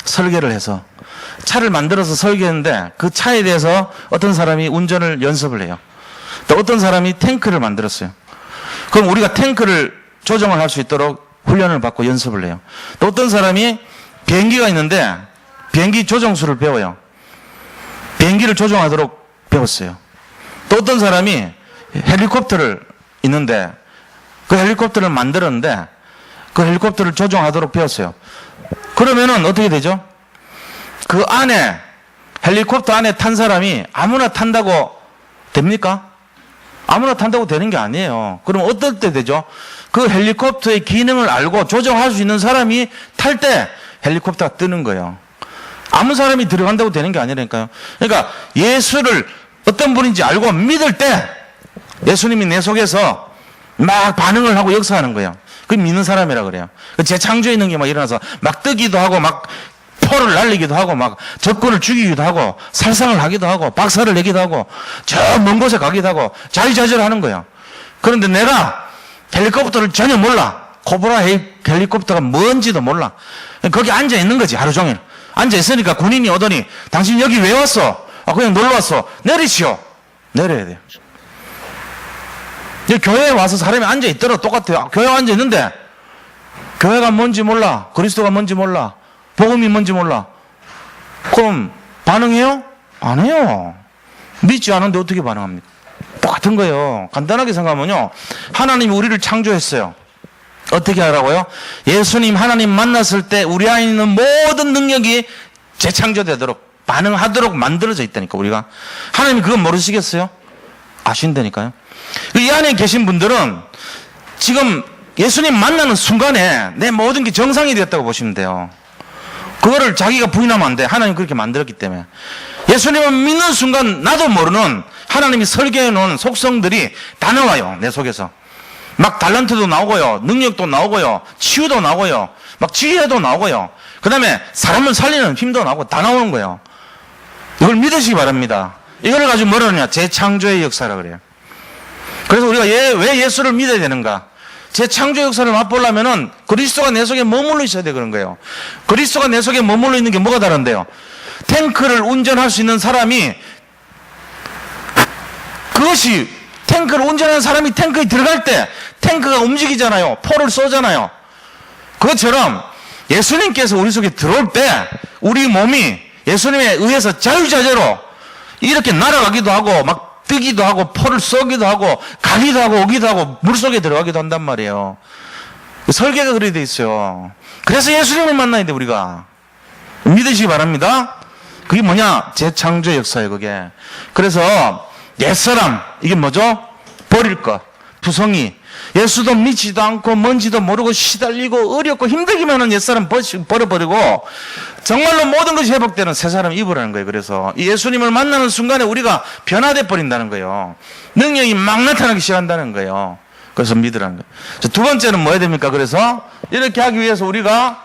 설계를 해서. 차를 만들어서 설계했는데 그 차에 대해서 어떤 사람이 운전을 연습을 해요. 또 어떤 사람이 탱크를 만들었어요. 그럼 우리가 탱크를 조정을 할 수 있도록 훈련을 받고 연습을 해요. 또 어떤 사람이 비행기가 있는데 비행기 조정술을 배워요. 비행기를 조종하도록 배웠어요. 또 어떤 사람이 헬리콥터를 있는데 그 헬리콥터를 만들었는데 그 헬리콥터를 조종하도록 배웠어요. 그러면은 어떻게 되죠? 그 안에 헬리콥터 안에 탄 사람이 아무나 탄다고 됩니까? 아무나 탄다고 되는 게 아니에요. 그럼 어떨 때 되죠? 그 헬리콥터의 기능을 알고 조정할 수 있는 사람이 탈 때 헬리콥터가 뜨는 거예요. 아무 사람이 들어간다고 되는 게 아니라니까요. 그러니까 예수를 어떤 분인지 알고 믿을 때 예수님이 내 속에서 막 반응을 하고 역사하는 거예요. 그 믿는 사람이라 그래요. 재창조에 있는 게 막 일어나서 막 뜨기도 하고 막 포를 날리기도 하고 막 적군을 죽이기도 하고 살상을 하기도 하고 박살을 내기도 하고 저 먼 곳에 가기도 하고 자유자재를 거예요. 그런데 내가 헬리콥터를 전혀 몰라. 코브라 헬리콥터가 뭔지도 몰라. 거기 앉아 있는 거지, 하루 종일. 앉아 있으니까 군인이 오더니 당신 여기 왜 왔어? 그냥 놀러 왔어. 내리시오. 내려야 돼요. 교회에 와서 사람이 앉아 있더라도 똑같아요. 교회에 앉아 있는데 교회가 뭔지 몰라. 그리스도가 뭔지 몰라. 복음이 뭔지 몰라. 그럼 반응해요? 안 해요. 믿지 않은데 어떻게 반응합니까? 똑같은 거예요. 간단하게 생각하면요, 하나님이 우리를 창조했어요. 어떻게 하라고요? 예수님 하나님 만났을 때 우리 안에 있는 모든 능력이 재창조되도록 반응하도록 만들어져 있다니까. 우리가 하나님이 그건 모르시겠어요? 아신다니까요. 이 안에 계신 분들은 지금 예수님 만나는 순간에 내 모든 게 정상이 되었다고 보시면 돼요. 그거를 자기가 부인하면 안 돼. 하나님 그렇게 만들었기 때문에. 예수님을 믿는 순간 나도 모르는 하나님이 설계해 놓은 속성들이 다 나와요. 내 속에서. 막 달란트도 나오고요, 능력도 나오고요, 치유도 나오고요, 막 지혜도 나오고요, 그 다음에 사람을 살리는 힘도 나오고 다 나오는 거예요. 이걸 믿으시기 바랍니다. 이걸 가지고 뭐라 하느냐? 재창조의 역사라 그래요. 그래서 우리가 왜 예수를 믿어야 되는가? 재창조 역사를 맛보려면은 그리스도가 내 속에 머물러 있어야 돼. 그런 거예요. 그리스도가 내 속에 머물러 있는 게 뭐가 다른데요? 탱크를 운전할 수 있는 사람이, 그것이 탱크를 운전하는 사람이 탱크에 들어갈 때 탱크가 움직이잖아요. 포를 쏘잖아요. 그것처럼 예수님께서 우리 속에 들어올 때 우리 몸이 예수님에 의해서 자유자재로 이렇게 날아가기도 하고 막 뜨기도 하고 포를 쏘기도 하고 가기도 하고 오기도 하고 물속에 들어가기도 한단 말이에요. 설계가 그렇게 돼 있어요. 그래서 예수님을 만나야 돼. 우리가 믿으시기 바랍니다. 그게 뭐냐? 재창조 역사예요. 그게. 그래서 옛사람, 이게 뭐죠? 버릴 것, 투성이. 예수도 믿지도 않고 뭔지도 모르고 시달리고 어렵고 힘들기만 한 옛사람 버려버리고 정말로 모든 것이 회복되는 새 사람 입으라는 거예요. 그래서 이 예수님을 만나는 순간에 우리가 변화돼 버린다는 거예요. 능력이 막 나타나기 시작한다는 거예요. 그래서 믿으라는 거예요. 두 번째는 뭐 해야 됩니까? 그래서 이렇게 하기 위해서 우리가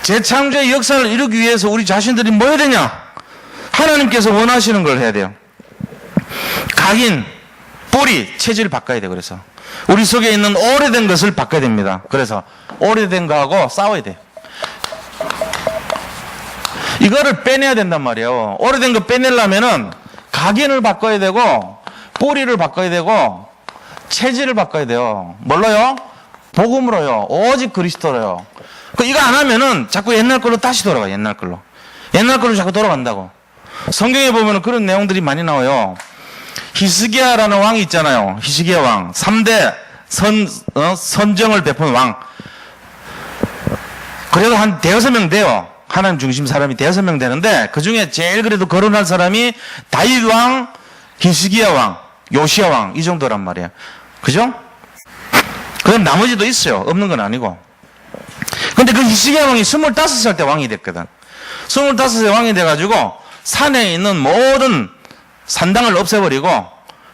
재창조의 역사를 이루기 위해서 우리 자신들이 뭐 해야 되냐? 하나님께서 원하시는 걸 해야 돼요. 각인, 뿌리, 체질을 바꿔야 돼요. 그래서 우리 속에 있는 오래된 것을 바꿔야 됩니다. 그래서 오래된 거하고 싸워야 돼요. 이거를 빼내야 된단 말이에요. 오래된 거 빼내려면은 각인을 바꿔야 되고 뿌리를 바꿔야 되고 체질을 바꿔야 돼요. 뭘로요? 복음으로요. 오직 그리스도로요. 이거 안 하면은 자꾸 옛날 걸로 다시 돌아가. 옛날 걸로 자꾸 돌아간다고. 성경에 보면은 그런 내용들이 많이 나와요. 히스기야라는 왕이 있잖아요. 히스기야 왕. 3대 선정을 베푼 왕. 그래도 한 대여섯 명 돼요. 하나님 중심 사람이 대여섯 명 되는데 그 중에 제일 그래도 거론할 사람이 다윗 왕, 히스기야 왕, 요시야 왕 이 정도란 말이에요. 그죠? 그럼 나머지도 있어요. 없는 건 아니고. 근데 그 히스기야 왕이 25살 때 왕이 됐거든. 25세 왕이 돼가지고 산에 있는 모든 산당을 없애버리고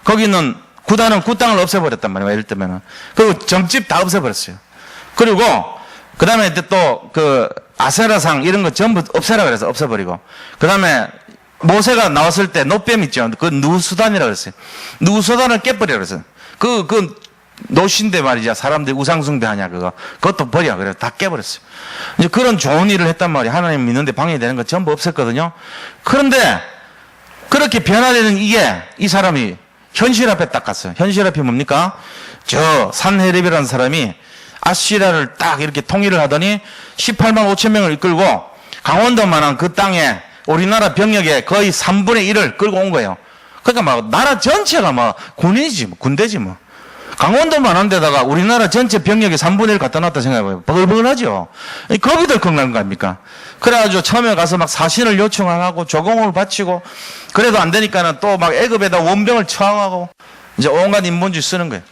거기 있는 구단은 굿당을 없애버렸단 말이에요. 예를 들면은. 그리고 정집 다 없애버렸어요. 그리고 그 다음에 또 그 아세라상 이런 거 전부 없애라 그래서 없애버리고 그 다음에 모세가 나왔을 때 노뱀 있죠. 그 누수단이라고 그랬어요. 누수단을 깨버리라 그랬어요. 그 노신데 말이죠. 사람들이 우상숭배하냐 그것도 버려. 그래서 다 깨버렸어요. 이제 그런 좋은 일을 했단 말이에요. 하나님 믿는데 방해되는 거 전부 없앴거든요. 그런데 그렇게 변화되는 이 사람이 현실 앞에 딱 갔어요. 현실 앞이 뭡니까? 저 산헤립이라는 사람이 아시라를 딱 이렇게 통일을 하더니 18만 5천 명을 이끌고 강원도만한 그 땅에 우리나라 병력의 거의 3분의 1을 끌고 온 거예요. 그러니까 막 나라 전체가 막 군인이지, 군대지 뭐. 강원도만한 데다가 우리나라 전체 병력의 3분의 1 갖다 놨다 생각해봐요. 버글버글하죠. 겁이 덜컥 나는 거 아닙니까? 그래가지고 처음에 가서 막 사신을 요청하고 조공을 바치고 그래도 안 되니까는 또 막 애급에다 원병을 처하고 이제 온갖 인본주의 쓰는 거예요.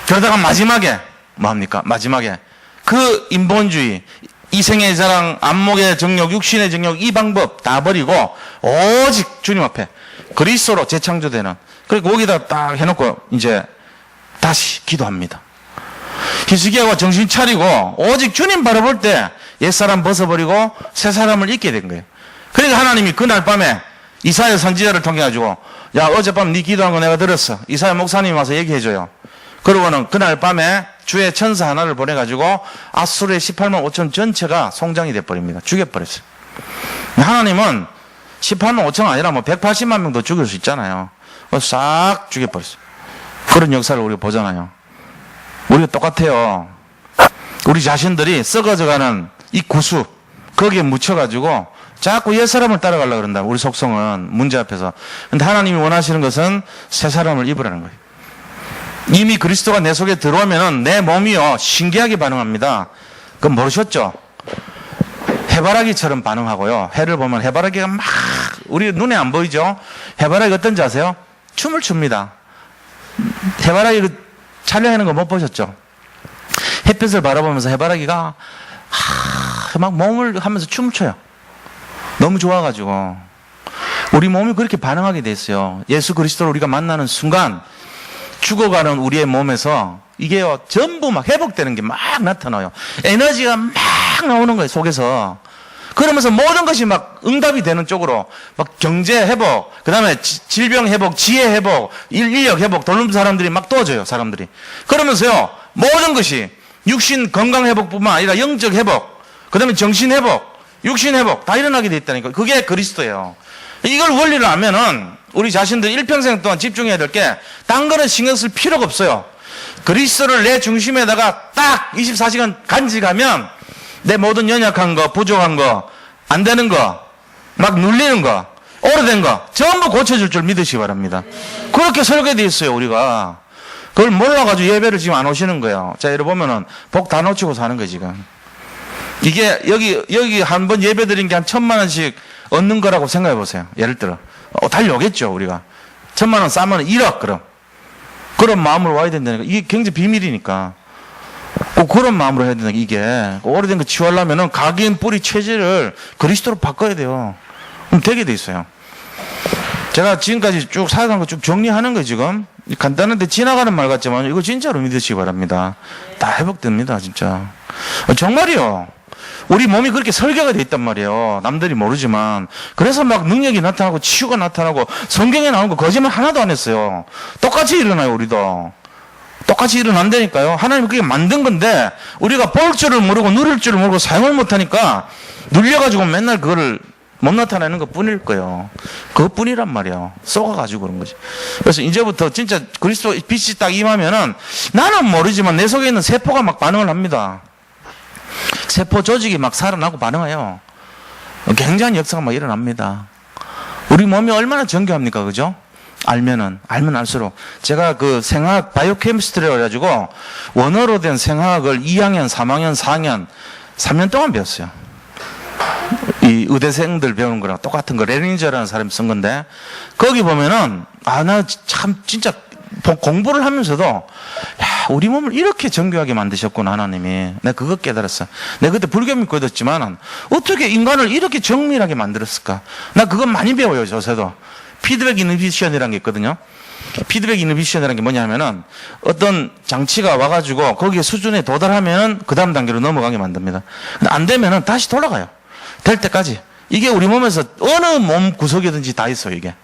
그러다가 마지막에 뭐합니까? 마지막에 그 인본주의, 이생의 자랑, 안목의 정욕, 육신의 정욕 이 방법 다 버리고 오직 주님 앞에 그리스도로 재창조되는 그리고 거기다 딱 해놓고 이제 다시 기도합니다. 히스기야가 정신 차리고 오직 주님 바라볼 때 옛사람 벗어버리고 새 사람을 잊게 된 거예요. 그러니까 하나님이 그날 밤에 이사야 선지자를 통해 가지고 야 어젯밤 네 기도한 거 내가 들었어. 이사야 목사님이 와서 얘기해줘요. 그러고는 그날 밤에 주의 천사 하나를 보내가지고 아수르의 18만 5천 전체가 송장이 돼버립니다. 죽여버렸어요. 하나님은 18만 5천 아니라 뭐 180만 명도 죽일 수 있잖아요. 싹 죽여버렸어요. 그런 역사를 우리가 보잖아요. 우리가 똑같아요. 우리 자신들이 썩어져가는 이 구수 거기에 묻혀가지고 자꾸 옛사람을 따라가려고 그런다. 우리 속성은 문제 앞에서. 근데 하나님이 원하시는 것은 새 사람을 입으라는 거예요. 이미 그리스도가 내 속에 들어오면은 내 몸이요 신기하게 반응합니다. 그건 모르셨죠? 해바라기처럼 반응하고요. 해를 보면 해바라기가 막 우리 눈에 안 보이죠? 해바라기 어떤지 아세요? 춤을 춥니다. 해바라기 촬영하는 거 못 보셨죠? 햇빛을 바라보면서 해바라기가 막 몸을 하면서 춤을 춰요. 너무 좋아가지고 우리 몸이 그렇게 반응하게 됐어요. 예수 그리스도를 우리가 만나는 순간 죽어가는 우리의 몸에서 이게요 전부 막 회복되는 게 막 나타나요. 에너지가 막 나오는 거예요 속에서. 그러면서 모든 것이 막 응답이 되는 쪽으로 막 경제 회복, 그 다음에 질병 회복, 지혜 회복, 인력 회복, 돌봄 사람들이 막 도와줘요 사람들이. 그러면서요 모든 것이 육신 건강 회복뿐만 아니라 영적 회복, 그 다음에 정신 회복, 육신 회복 다 일어나게 돼 있다니까. 그게 그리스도예요. 이걸 원리를 알면은 우리 자신들 일평생 동안 집중해야 될 게 딴 거는 신경 쓸 필요가 없어요. 그리스도를 내 중심에다가 딱 24시간 간직하면 내 모든 연약한 거, 부족한 거, 안 되는 거, 막 눌리는 거, 오래된 거 전부 고쳐줄 줄 믿으시기 바랍니다. 그렇게 설계되어 있어요 우리가. 그걸 몰라가지고 예배를 지금 안 오시는 거예요. 자, 여러분 보면은 복 다 놓치고 사는 거예요 지금. 이게 여기 한 번 예배 드린 게 한 1,000만 원씩 얻는 거라고 생각해 보세요. 예를 들어 달려오겠죠 우리가. 1,000만 원 싸면 1억 그럼 그런 마음으로 와야 된다니까. 이게 굉장히 비밀이니까. 꼭 그런 마음으로 해야 된다. 이게 오래된 거 치유하려면은 각인 뿌리 체질을 그리스도로 바꿔야 돼요. 그럼 되게 돼 있어요. 제가 지금까지 쭉 사역한 거 쭉 정리하는 거 지금 간단한데 지나가는 말 같지만 이거 진짜로 믿으시기 바랍니다. 다 회복됩니다, 진짜. 정말이요. 우리 몸이 그렇게 설계가 돼 있단 말이에요. 남들이 모르지만. 그래서 막 능력이 나타나고 치유가 나타나고 성경에 나온 거 거짓말 하나도 안 했어요. 똑같이 일어나요, 우리도. 똑같이 일어난다니까요. 하나님이 그게 만든 건데 우리가 볼 줄을 모르고 누릴 줄을 모르고 사용을 못하니까 눌려가지고 맨날 그거를 못 나타내는 것 뿐일 거예요. 그것뿐이란 말이에요. 쏘가가지고 그런 거지. 그래서 이제부터 진짜 그리스도 빛이 딱 임하면은 나는 모르지만 내 속에 있는 세포가 막 반응을 합니다. 세포 조직이 막 살아나고 반응해요. 굉장한 역사가 막 일어납니다. 우리 몸이 얼마나 정교합니까? 그죠? 알면 알수록. 제가 그 생화학, 바이오케미스트리라고 해가지고 원어로 된 생화학을 2학년, 3학년, 4학년, 3년 동안 배웠어요. 이 의대생들 배우는 거랑 똑같은 거, 레니저라는 사람이 쓴 건데, 거기 보면은, 나 참, 진짜, 공부를 하면서도, 야, 우리 몸을 이렇게 정교하게 만드셨구나, 하나님이. 내가 그거 깨달았어. 내가 그때 불교 믿고 있었지만, 어떻게 인간을 이렇게 정밀하게 만들었을까? 나 그거 많이 배워요, 요새도. 피드백 이너비션이라는 게 있거든요. 피드백 이너비션이라는 게 뭐냐면은, 어떤 장치가 와가지고, 거기에 수준에 도달하면은, 그 다음 단계로 넘어가게 만듭니다. 근데 안 되면은 다시 돌아가요. 될 때까지. 이게 우리 몸에서 어느 몸 구석이든지 다 있어요, 이게.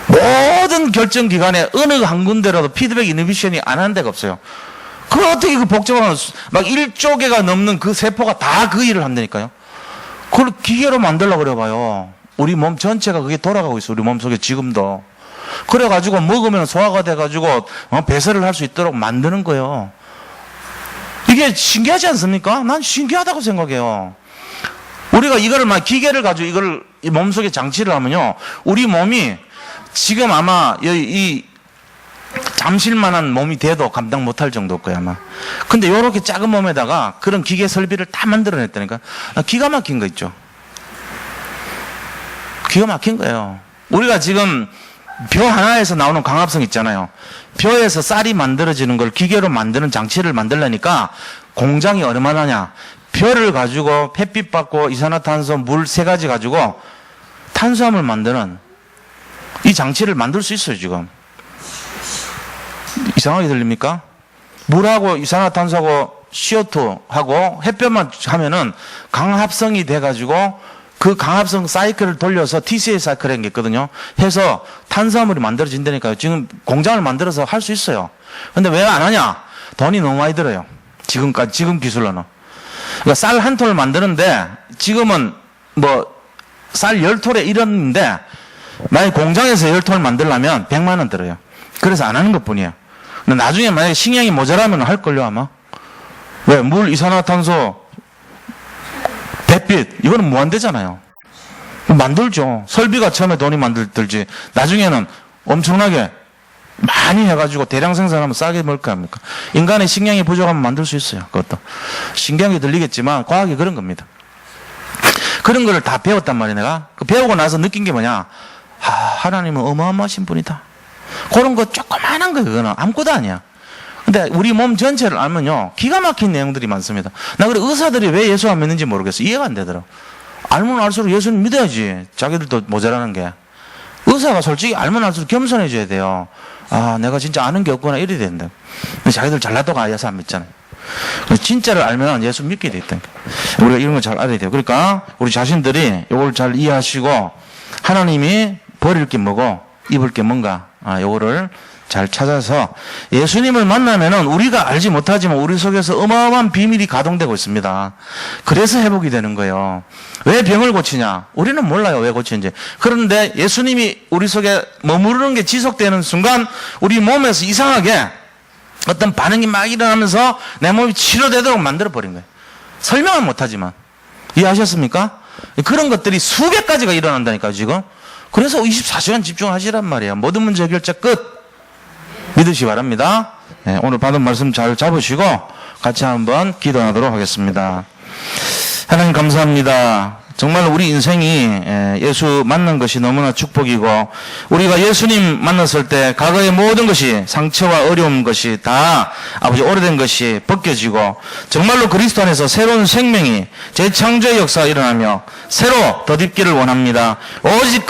모든 결정기관에 어느 한 군데라도 피드백 이너비션이 안 하는 데가 없어요. 그걸 어떻게 그 복잡한, 막 1조 개가 넘는 그 세포가 다 그 일을 한다니까요. 그걸 기계로 만들려고 그래봐요. 우리 몸 전체가 그게 돌아가고 있어, 우리 몸 속에 지금도. 그래가지고 먹으면 소화가 돼가지고 배설을 할 수 있도록 만드는 거예요. 이게 신기하지 않습니까? 난 신기하다고 생각해요. 우리가 이거를 막 기계를 가지고 이걸 몸속에 장치를 하면요. 우리 몸이 지금 아마 이 잠실만한 몸이 돼도 감당 못할 정도일 거야, 아마. 근데 요렇게 작은 몸에다가 그런 기계 설비를 다 만들어냈다니까. 기가 막힌 거 있죠. 기가 막힌 거예요. 우리가 지금 벼 하나에서 나오는 광합성 있잖아요. 벼에서 쌀이 만들어지는 걸 기계로 만드는 장치를 만들려니까 공장이 얼마나 하냐. 벼를 가지고 햇빛 받고 이산화탄소, 물 세 가지 가지고 탄수화물 만드는 이 장치를 만들 수 있어요, 지금. 이상하게 들립니까? 물하고 이산화탄소하고 CO2하고 햇볕만 하면은 강합성이 돼가지고 그 강합성 사이클을 돌려서 TCA 사이클이라는 게 있거든요. 해서 탄수화물이 만들어진다니까요. 지금 공장을 만들어서 할 수 있어요. 근데 왜 안 하냐? 돈이 너무 많이 들어요. 지금 기술로는. 그러니까 쌀 한 톨을 만드는데 지금은 뭐 쌀 10톨에 이랬는데 만약에 공장에서 10톨 만들려면 100만 원 들어요. 그래서 안 하는 것 뿐이에요. 근데 나중에 만약에 식량이 모자라면 할걸요, 아마. 왜? 물, 이산화탄소, 햇빛, 이거는 무한대잖아요. 만들죠. 설비가 처음에 돈이 들지. 나중에는 엄청나게 많이 해가지고 대량 생산하면 싸게 먹을 거 아닙니까? 인간의 식량이 부족하면 만들 수 있어요. 그것도. 신기하게 들리겠지만 과학이 그런 겁니다. 그런 거를 다 배웠단 말이에요, 내가. 그 배우고 나서 느낀 게 뭐냐. 하나님은 어마어마하신 분이다. 그런 거 조그만한 거 그거는 아무것도 아니야. 근데 우리 몸 전체를 알면요. 기가 막힌 내용들이 많습니다. 나 그래 의사들이 왜 예수 안 믿는지 모르겠어. 이해가 안 되더라. 알면 알수록 예수는 믿어야지. 자기들도 모자라는 게. 의사가 솔직히 알면 알수록 겸손해져야 돼요. 내가 진짜 아는 게 없구나 이래야 된다. 근데 자기들 잘났다고 예수 안 믿잖아요. 진짜를 알면 예수 믿게 돼 있다니까. 우리가 이런 걸 잘 알아야 돼요. 그러니까 우리 자신들이 이걸 잘 이해하시고 하나님이 버릴 게 뭐고 입을 게 뭔가 요거를 잘 찾아서 예수님을 만나면은 우리가 알지 못하지만 우리 속에서 어마어마한 비밀이 가동되고 있습니다. 그래서 회복이 되는 거예요. 왜 병을 고치냐? 우리는 몰라요, 왜 고치는지. 그런데 예수님이 우리 속에 머무르는 게 지속되는 순간 우리 몸에서 이상하게 어떤 반응이 막 일어나면서 내 몸이 치료되도록 만들어버린 거예요. 설명은 못하지만. 이해하셨습니까? 그런 것들이 수백 가지가 일어난다니까요, 지금. 그래서 24시간 집중하시란 말이에요. 모든 문제 해결자 끝. 믿으시기 바랍니다. 네, 오늘 받은 말씀 잘 잡으시고 같이 한번 기도하도록 하겠습니다. 하나님 감사합니다. 정말 우리 인생이 예수 만난 것이 너무나 축복이고 우리가 예수님 만났을 때 과거의 모든 것이 상처와 어려운 것이 다 아버지 오래된 것이 벗겨지고 정말로 그리스도 안에서 새로운 생명이 재창조의 역사가 일어나며 새로 덧입기를 원합니다. 오직